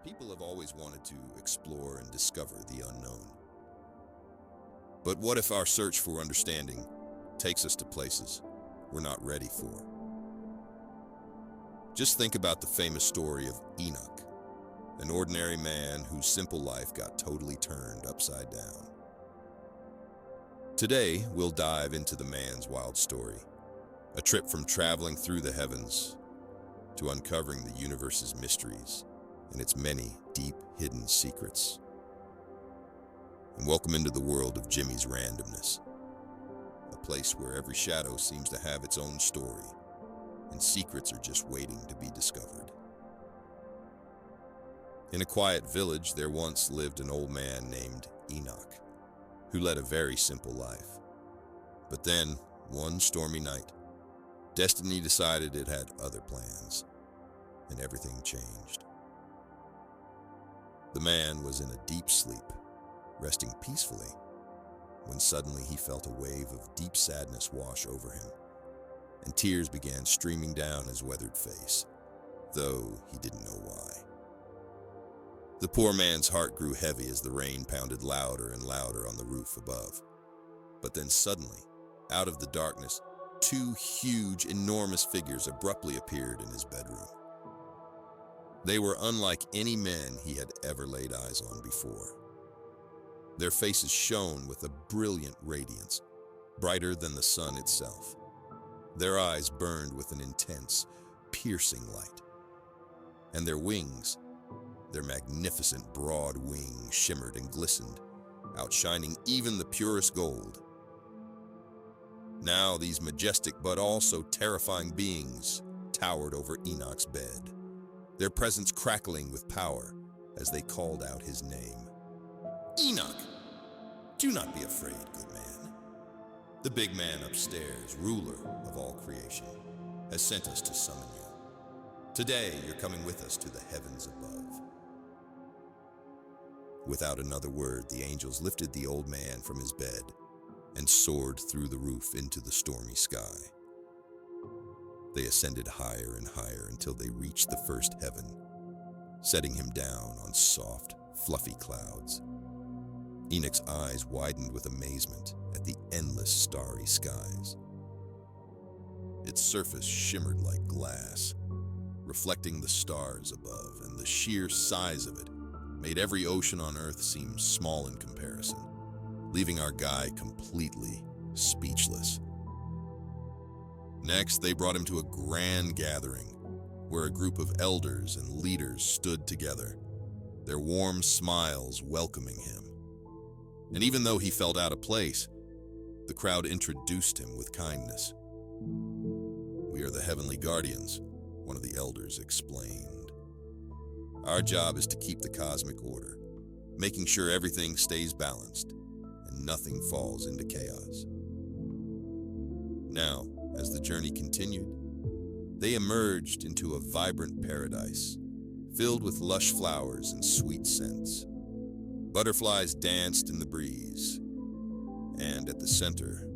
People have always wanted to explore and discover the unknown. But what if our search for understanding takes us to places we're not ready for? Just think about the famous story of Enoch, an ordinary man whose simple life got totally turned upside down. Today, we'll dive into the man's wild story, a trip from traveling through the heavens to uncovering the universe's mysteries and its many deep hidden secrets. And welcome into the world of Jimmy's Randomness, a place where every shadow seems to have its own story, and secrets are just waiting to be discovered. In a quiet village, there once lived an old man named Enoch, who led a very simple life. But then, one stormy night, destiny decided it had other plans, and everything changed. The man was in a deep sleep, resting peacefully, when suddenly he felt a wave of deep sadness wash over him, and tears began streaming down his weathered face, though he didn't know why. The poor man's heart grew heavy as the rain pounded louder and louder on the roof above. But then suddenly, out of the darkness, two huge, enormous figures abruptly appeared in his bedroom. They were unlike any men he had ever laid eyes on before. Their faces shone with a brilliant radiance, brighter than the sun itself. Their eyes burned with an intense, piercing light. And their wings, their magnificent broad wings, shimmered and glistened, outshining even the purest gold. Now these majestic but also terrifying beings towered over Enoch's bed, their presence crackling with power as they called out his name. "Enoch, do not be afraid, good man. The big man upstairs, ruler of all creation, has sent us to summon you. Today, you're coming with us to the heavens above." Without another word, the angels lifted the old man from his bed and soared through the roof into the stormy sky. They ascended higher and higher until they reached the first heaven, setting him down on soft, fluffy clouds. Enoch's eyes widened with amazement at the endless starry skies. Its surface shimmered like glass, reflecting the stars above, and the sheer size of it made every ocean on Earth seem small in comparison, leaving our guy completely speechless. Next, they brought him to a grand gathering, where a group of elders and leaders stood together, their warm smiles welcoming him. And even though he felt out of place, the crowd introduced him with kindness. "We are the heavenly guardians," one of the elders explained. "Our job is to keep the cosmic order, making sure everything stays balanced and nothing falls into chaos." Now, as the journey continued, they emerged into a vibrant paradise, filled with lush flowers and sweet scents. Butterflies danced in the breeze, and at the center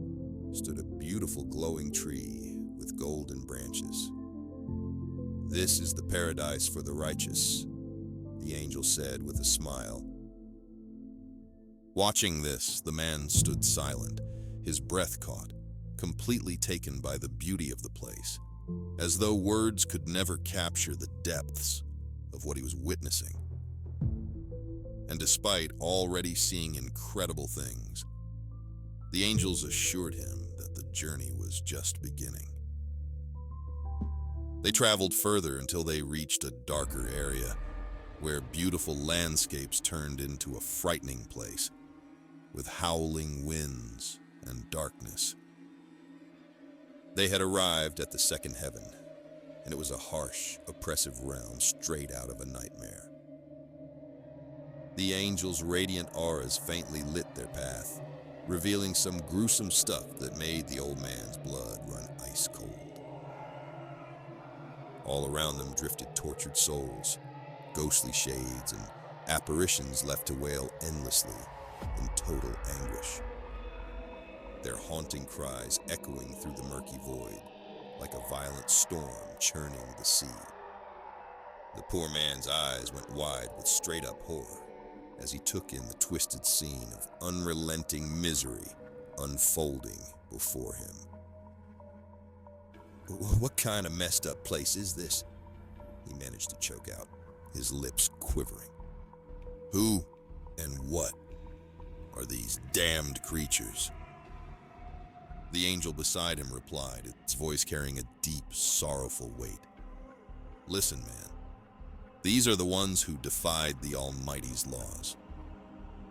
stood a beautiful glowing tree with golden branches. "This is the paradise for the righteous," the angel said with a smile. Watching this, the man stood silent, his breath caught, completely taken by the beauty of the place, as though words could never capture the depths of what he was witnessing. And despite already seeing incredible things, the angels assured him that the journey was just beginning. They traveled further until they reached a darker area, where beautiful landscapes turned into a frightening place, with howling winds and darkness. They had arrived at the second heaven, and it was a harsh, oppressive realm straight out of a nightmare. The angels' radiant auras faintly lit their path, revealing some gruesome stuff that made the old man's blood run ice cold. All around them drifted tortured souls, ghostly shades, and apparitions left to wail endlessly in total anguish, their haunting cries echoing through the murky void like a violent storm churning the sea. The poor man's eyes went wide with straight-up horror as he took in the twisted scene of unrelenting misery unfolding before him. "What kind of messed up place is this?" he managed to choke out, his lips quivering. "Who and what are these damned creatures?" The angel beside him replied, its voice carrying a deep, sorrowful weight. "Listen, man. These are the ones who defied the Almighty's laws.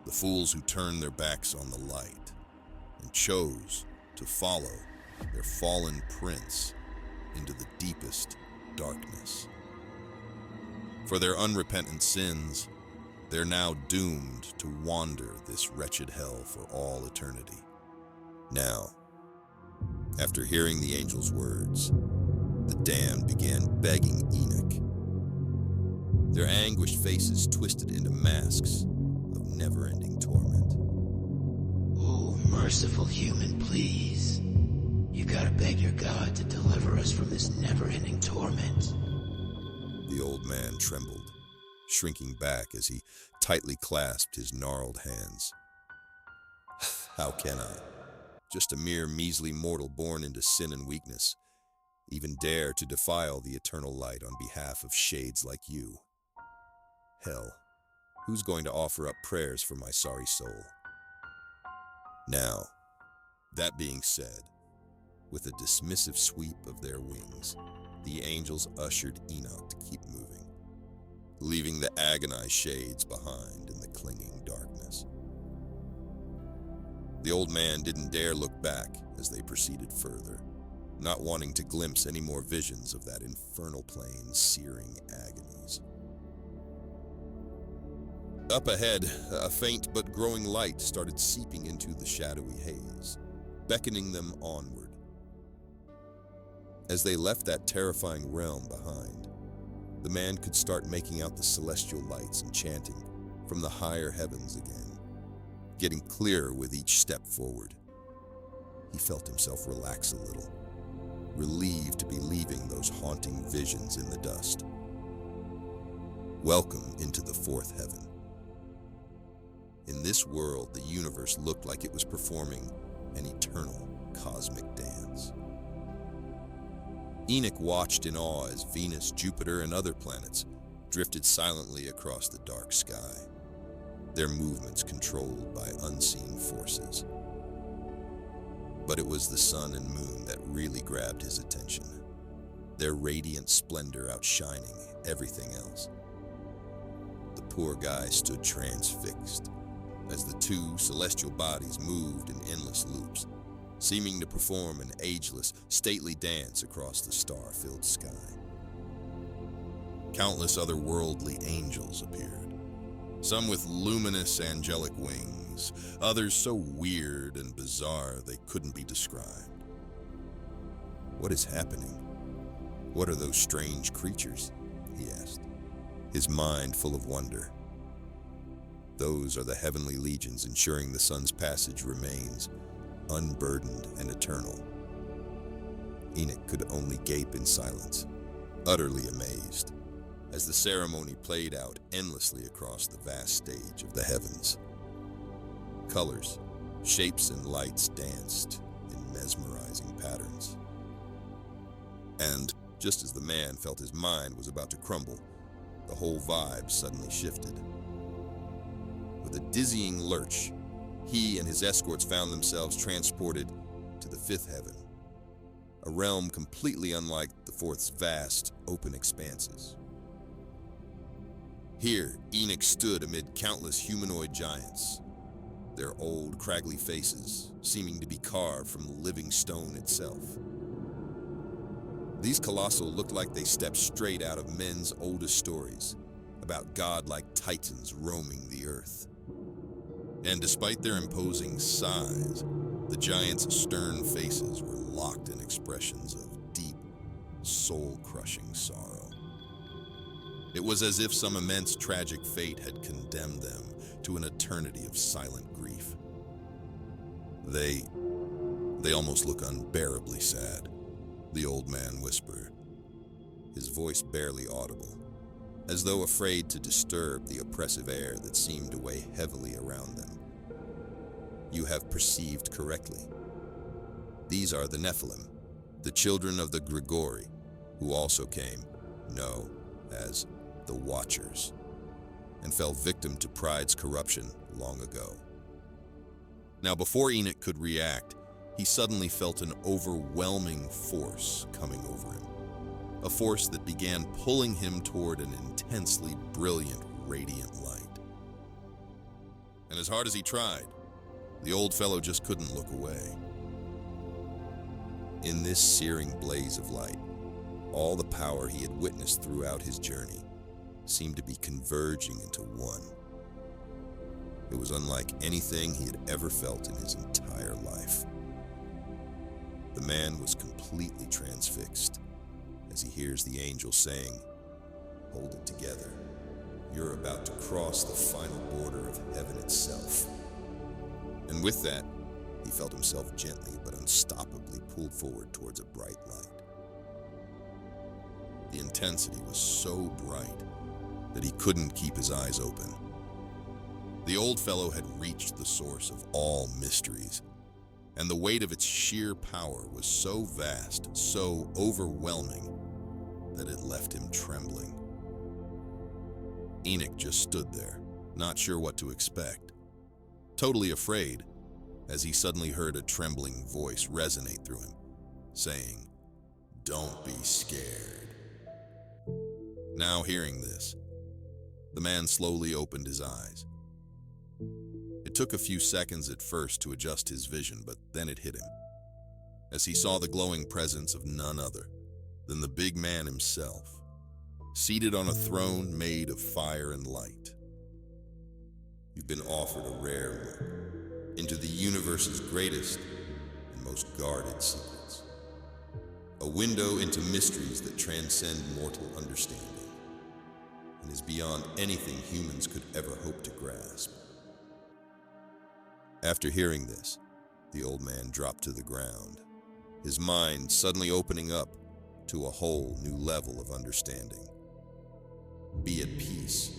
The fools who turned their backs on the light and chose to follow their fallen prince into the deepest darkness. For their unrepentant sins, they're now doomed to wander this wretched hell for all eternity." Now, after hearing the angel's words, the damned began begging Enoch. Their anguished faces twisted into masks of never-ending torment. "Oh, merciful human, please. You gotta beg your God to deliver us from this never-ending torment." The old man trembled, shrinking back as he tightly clasped his gnarled hands. "How can I, just a mere measly mortal born into sin and weakness, even dare to defile the eternal light on behalf of shades like you? Hell, who's going to offer up prayers for my sorry soul?" Now, that being said, with a dismissive sweep of their wings, the angels ushered Enoch to keep moving, leaving the agonized shades behind in the clinging darkness. The old man didn't dare look back as they proceeded further, not wanting to glimpse any more visions of that infernal plane's searing agonies. Up ahead, a faint but growing light started seeping into the shadowy haze, beckoning them onward. As they left that terrifying realm behind, the man could start making out the celestial lights and chanting from the higher heavens again, getting clearer with each step forward. He felt himself relax a little, relieved to be leaving those haunting visions in the dust. Welcome into the fourth heaven. In this world, the universe looked like it was performing an eternal cosmic dance. Enoch watched in awe as Venus, Jupiter, and other planets drifted silently across the dark sky, their movements controlled by unseen forces. But it was the sun and moon that really grabbed his attention, their radiant splendor outshining everything else. The poor guy stood transfixed as the two celestial bodies moved in endless loops, seeming to perform an ageless, stately dance across the star-filled sky. Countless other worldly angels appeared, some with luminous angelic wings, others so weird and bizarre they couldn't be described. "What is happening? What are those strange creatures?" he asked, his mind full of wonder. Those are the heavenly legions ensuring the sun's passage remains unburdened and eternal. Enoch could only gape in silence, utterly amazed, as the ceremony played out endlessly across the vast stage of the heavens. Colors, shapes, and lights danced in mesmerizing patterns. And just as the man felt his mind was about to crumble, the whole vibe suddenly shifted. With a dizzying lurch, he and his escorts found themselves transported to the fifth heaven, a realm completely unlike the fourth's vast, open expanses. Here, Enoch stood amid countless humanoid giants, their old, craggy faces seeming to be carved from the living stone itself. These colossal looked like they stepped straight out of men's oldest stories about godlike titans roaming the earth. And despite their imposing size, the giants' stern faces were locked in expressions of deep, soul-crushing sorrow. It was as if some immense tragic fate had condemned them to an eternity of silent grief. They almost look unbearably sad, the old man whispered, his voice barely audible, as though afraid to disturb the oppressive air that seemed to weigh heavily around them. You have perceived correctly. These are the Nephilim, the children of the Grigori, who also came, known as the Watchers, and fell victim to pride's corruption long ago. Now, before Enoch could react, he suddenly felt an overwhelming force coming over him, a force that began pulling him toward an intensely brilliant, radiant light. And as hard as he tried, the old fellow just couldn't look away. In this searing blaze of light, all the power he had witnessed throughout his journey seemed to be converging into one. It was unlike anything he had ever felt in his entire life. The man was completely transfixed as he hears the angel saying, "Hold it together. You're about to cross the final border of heaven itself." And with that, he felt himself gently but unstoppably pulled forward towards a bright light. The intensity was so bright that he couldn't keep his eyes open. The old fellow had reached the source of all mysteries, and the weight of its sheer power was so vast, so overwhelming, that it left him trembling. Enoch just stood there, not sure what to expect, totally afraid, as he suddenly heard a trembling voice resonate through him, saying, "Don't be scared." Now hearing this, the man slowly opened his eyes. It took a few seconds at first to adjust his vision, but then it hit him, as he saw the glowing presence of none other than the big man himself, seated on a throne made of fire and light. You've been offered a rare look into the universe's greatest and most guarded secrets, a window into mysteries that transcend mortal understanding and is beyond anything humans could ever hope to grasp. After hearing this, the old man dropped to the ground, his mind suddenly opening up to a whole new level of understanding. Be at peace.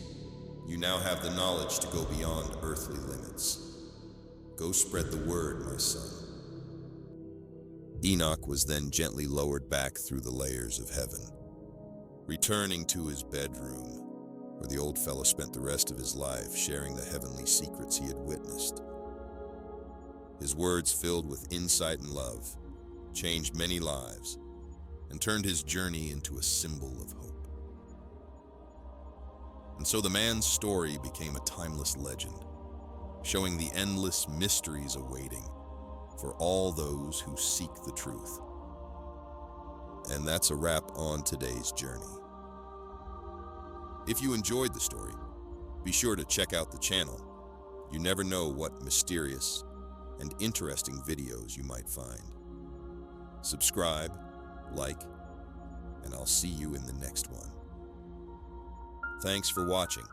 You now have the knowledge to go beyond earthly limits. Go spread the word, my son. Enoch was then gently lowered back through the layers of heaven, returning to his bedroom, where the old fellow spent the rest of his life sharing the heavenly secrets he had witnessed. His words, filled with insight and love, changed many lives and turned his journey into a symbol of hope. And so the man's story became a timeless legend, showing the endless mysteries awaiting for all those who seek the truth. And that's a wrap on today's journey. If you enjoyed the story, be sure to check out the channel. You never know what mysterious and interesting videos you might find. Subscribe, like, and I'll see you in the next one. Thanks for watching.